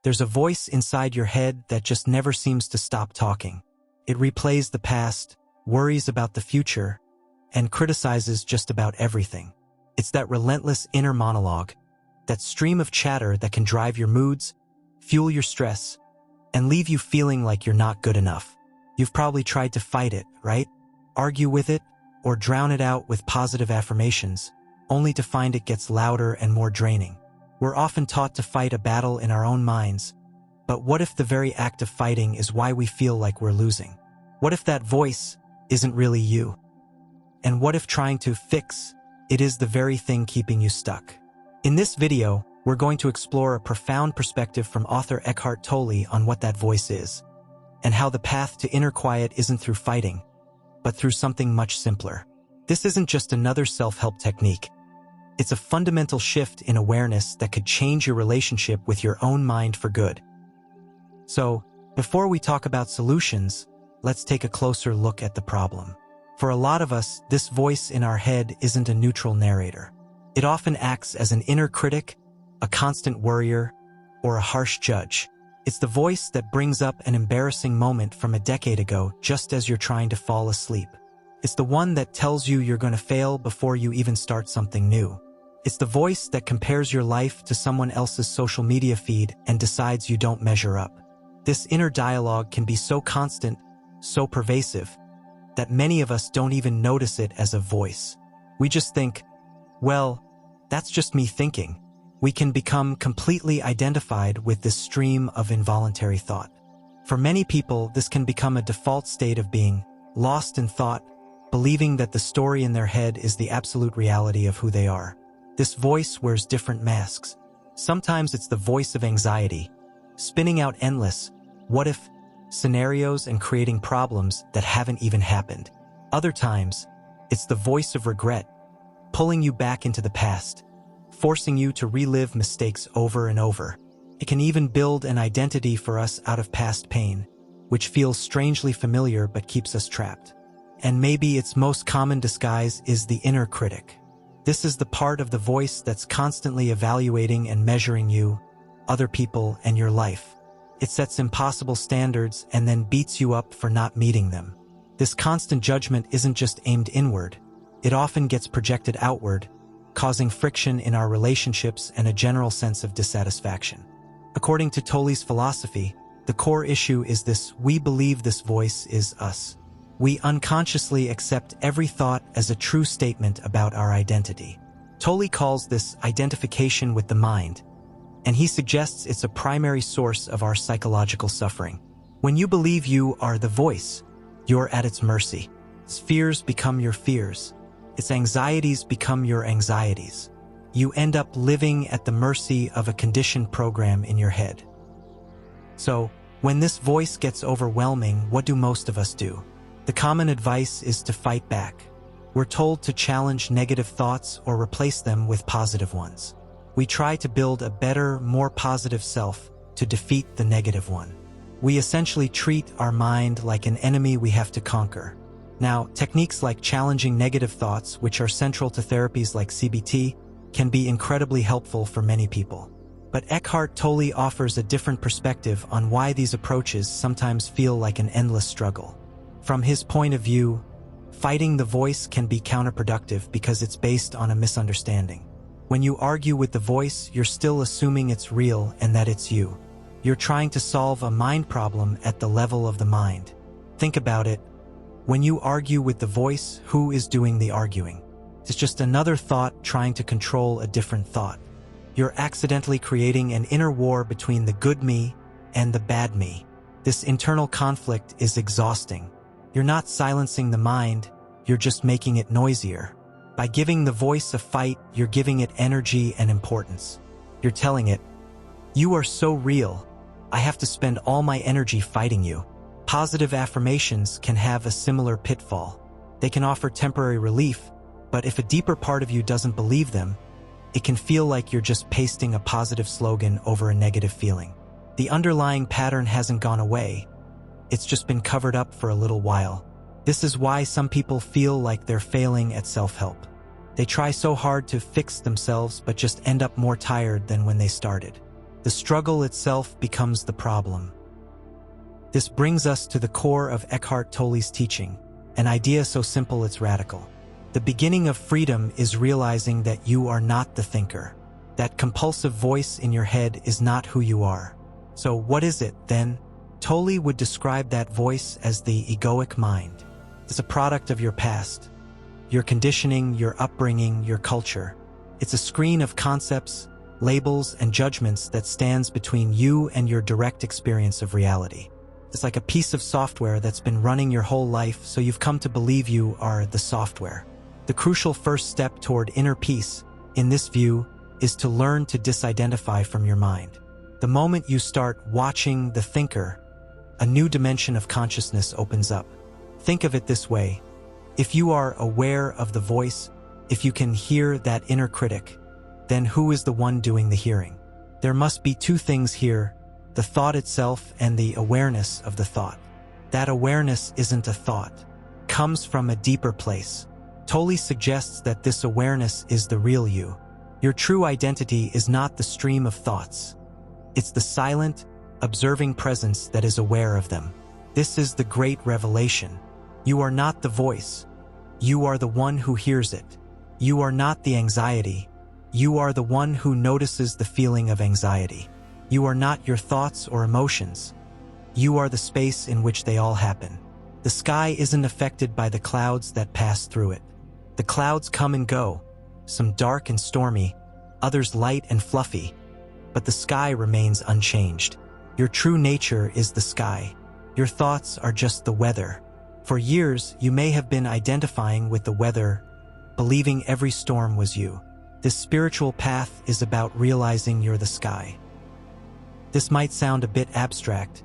There's a voice inside your head that just never seems to stop talking. It replays the past, worries about the future, and criticizes just about everything. It's that relentless inner monologue, that stream of chatter that can drive your moods, fuel your stress, and leave you feeling like you're not good enough. You've probably tried to fight it, right? Argue with it, or drown it out with positive affirmations, only to find it gets louder and more draining. We're often taught to fight a battle in our own minds, but what if the very act of fighting is why we feel like we're losing? What if that voice isn't really you? And what if trying to fix it is the very thing keeping you stuck? In this video, we're going to explore a profound perspective from author Eckhart Tolle on what that voice is, and how the path to inner quiet isn't through fighting, but through something much simpler. This isn't just another self-help technique. It's a fundamental shift in awareness that could change your relationship with your own mind for good. So, before we talk about solutions, let's take a closer look at the problem. For a lot of us, this voice in our head isn't a neutral narrator. It often acts as an inner critic, a constant worrier, or a harsh judge. It's the voice that brings up an embarrassing moment from a decade ago just as you're trying to fall asleep. It's the one that tells you you're going to fail before you even start something new. It's the voice that compares your life to someone else's social media feed and decides you don't measure up. This inner dialogue can be so constant, so pervasive, that many of us don't even notice it as a voice. We just think, well, that's just me thinking. We can become completely identified with this stream of involuntary thought. For many people, this can become a default state of being lost in thought, believing that the story in their head is the absolute reality of who they are. This voice wears different masks. Sometimes it's the voice of anxiety, spinning out endless what if scenarios and creating problems that haven't even happened. Other times, it's the voice of regret, pulling you back into the past, forcing you to relive mistakes over and over. It can even build an identity for us out of past pain, which feels strangely familiar but keeps us trapped. And maybe its most common disguise is the inner critic. This is the part of the voice that's constantly evaluating and measuring you, other people, and your life. It sets impossible standards and then beats you up for not meeting them. This constant judgment isn't just aimed inward. It often gets projected outward, causing friction in our relationships and a general sense of dissatisfaction. According to Tolle's philosophy, the core issue is this: we believe this voice is us. We unconsciously accept every thought as a true statement about our identity. Tolle calls this identification with the mind, and he suggests it's a primary source of our psychological suffering. When you believe you are the voice, you're at its mercy. Its fears become your fears. Its anxieties become your anxieties. You end up living at the mercy of a conditioned program in your head. So, when this voice gets overwhelming, what do most of us do? The common advice is to fight back. We're told to challenge negative thoughts or replace them with positive ones. We try to build a better, more positive self to defeat the negative one. We essentially treat our mind like an enemy we have to conquer. Now, techniques like challenging negative thoughts, which are central to therapies like CBT, can be incredibly helpful for many people. But Eckhart Tolle offers a different perspective on why these approaches sometimes feel like an endless struggle. From his point of view, fighting the voice can be counterproductive because it's based on a misunderstanding. When you argue with the voice, you're still assuming it's real and that it's you. You're trying to solve a mind problem at the level of the mind. Think about it. When you argue with the voice, who is doing the arguing? It's just another thought trying to control a different thought. You're accidentally creating an inner war between the good me and the bad me. This internal conflict is exhausting. You're not silencing the mind, you're just making it noisier. By giving the voice a fight, you're giving it energy and importance. You're telling it, you are so real, I have to spend all my energy fighting you. Positive affirmations can have a similar pitfall. They can offer temporary relief, but if a deeper part of you doesn't believe them, it can feel like you're just pasting a positive slogan over a negative feeling. The underlying pattern hasn't gone away. It's just been covered up for a little while. This is why some people feel like they're failing at self-help. They try so hard to fix themselves but just end up more tired than when they started. The struggle itself becomes the problem. This brings us to the core of Eckhart Tolle's teaching, an idea so simple it's radical. The beginning of freedom is realizing that you are not the thinker. That compulsive voice in your head is not who you are. So what is it, then? Tolle would describe that voice as the egoic mind. It's a product of your past, your conditioning, your upbringing, your culture. It's a screen of concepts, labels, and judgments that stands between you and your direct experience of reality. It's like a piece of software that's been running your whole life, so you've come to believe you are the software. The crucial first step toward inner peace, in this view, is to learn to disidentify from your mind. The moment you start watching the thinker, a new dimension of consciousness opens up. Think of it this way. If you are aware of the voice, if you can hear that inner critic, then who is the one doing the hearing? There must be two things here, the thought itself and the awareness of the thought. That awareness isn't a thought, comes from a deeper place. Tolle suggests that this awareness is the real you. Your true identity is not the stream of thoughts. It's the silent, observing presence that is aware of them. This is the great revelation. You are not the voice. You are the one who hears it. You are not the anxiety. You are the one who notices the feeling of anxiety. You are not your thoughts or emotions. You are the space in which they all happen. The sky isn't affected by the clouds that pass through it. The clouds come and go, some dark and stormy, others light and fluffy, but the sky remains unchanged. Your true nature is the sky. Your thoughts are just the weather. For years, you may have been identifying with the weather, believing every storm was you. This spiritual path is about realizing you're the sky. This might sound a bit abstract,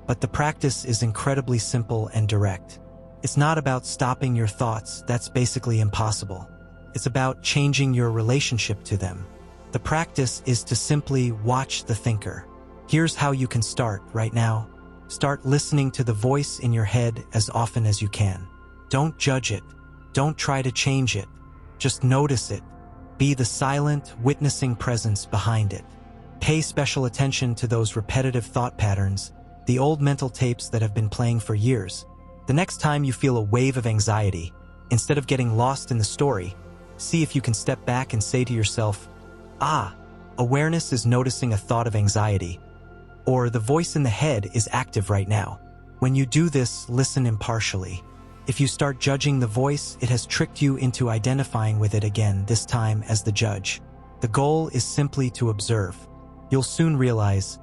but the practice is incredibly simple and direct. It's not about stopping your thoughts, that's basically impossible. It's about changing your relationship to them. The practice is to simply watch the thinker. Here's how you can start right now. Start listening to the voice in your head as often as you can. Don't judge it. Don't try to change it. Just notice it. Be the silent, witnessing presence behind it. Pay special attention to those repetitive thought patterns, the old mental tapes that have been playing for years. The next time you feel a wave of anxiety, instead of getting lost in the story, see if you can step back and say to yourself, awareness is noticing a thought of anxiety, or the voice in the head is active right now. When you do this, listen impartially. If you start judging the voice, it has tricked you into identifying with it again, this time as the judge. The goal is simply to observe. You'll soon realize,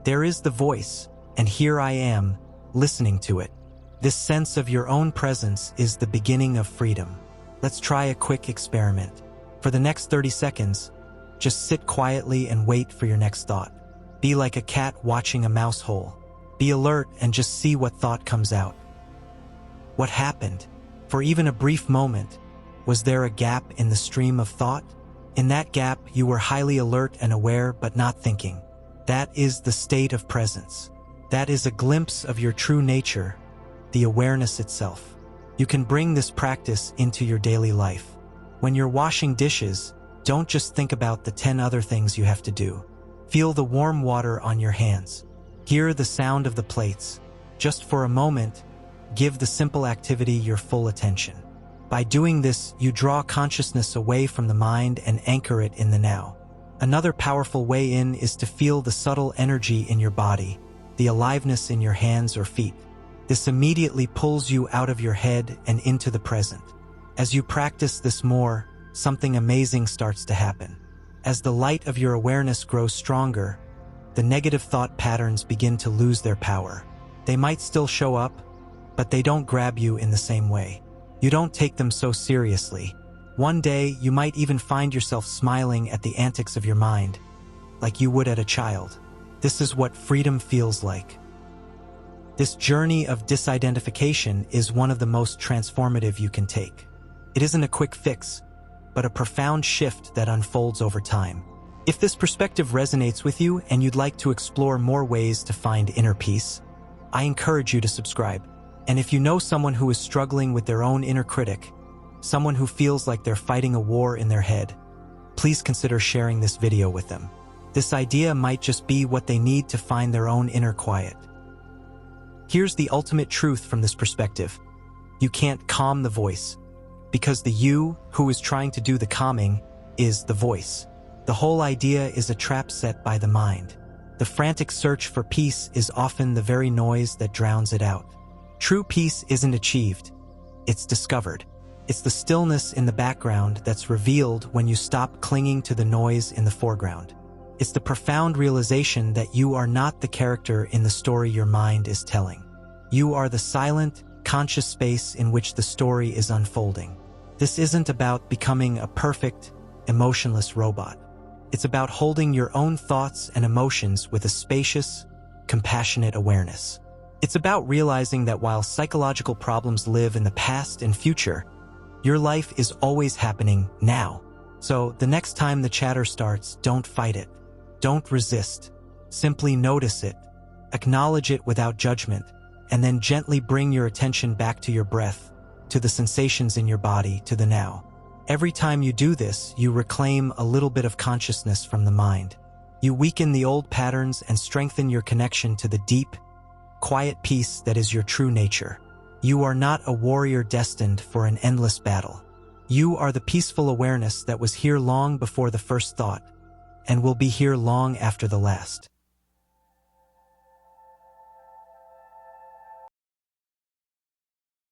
there is the voice, and here I am, listening to it. This sense of your own presence is the beginning of freedom. Let's try a quick experiment. For the next 30 seconds, just sit quietly and wait for your next thought. Be like a cat watching a mouse hole. Be alert and just see what thought comes out. What happened? For even a brief moment, was there a gap in the stream of thought? In that gap, you were highly alert and aware but not thinking. That is the state of presence. That is a glimpse of your true nature, the awareness itself. You can bring this practice into your daily life. When you're washing dishes, don't just think about the 10 other things you have to do. Feel the warm water on your hands. Hear the sound of the plates. Just for a moment, give the simple activity your full attention. By doing this, you draw consciousness away from the mind and anchor it in the now. Another powerful way in is to feel the subtle energy in your body, the aliveness in your hands or feet. This immediately pulls you out of your head and into the present. As you practice this more, something amazing starts to happen. As the light of your awareness grows stronger, the negative thought patterns begin to lose their power. They might still show up, but they don't grab you in the same way. You don't take them so seriously. One day, you might even find yourself smiling at the antics of your mind, like you would at a child. This is what freedom feels like. This journey of disidentification is one of the most transformative you can take. It isn't a quick fix, but a profound shift that unfolds over time. If this perspective resonates with you and you'd like to explore more ways to find inner peace, I encourage you to subscribe. And if you know someone who is struggling with their own inner critic, someone who feels like they're fighting a war in their head, please consider sharing this video with them. This idea might just be what they need to find their own inner quiet. Here's the ultimate truth from this perspective. You can't calm the voice, because the you who is trying to do the calming is the voice. The whole idea is a trap set by the mind. The frantic search for peace is often the very noise that drowns it out. True peace isn't achieved, it's discovered. It's the stillness in the background that's revealed when you stop clinging to the noise in the foreground. It's the profound realization that you are not the character in the story your mind is telling. You are the silent, conscious space in which the story is unfolding. This isn't about becoming a perfect, emotionless robot. It's about holding your own thoughts and emotions with a spacious, compassionate awareness. It's about realizing that while psychological problems live in the past and future, your life is always happening now. So the next time the chatter starts, don't fight it. Don't resist. Simply notice it. Acknowledge it without judgment, and then gently bring your attention back to your breath, to the sensations in your body, to the now. Every time you do this, you reclaim a little bit of consciousness from the mind. You weaken the old patterns and strengthen your connection to the deep, quiet peace that is your true nature. You are not a warrior destined for an endless battle. You are the peaceful awareness that was here long before the first thought, and will be here long after the last.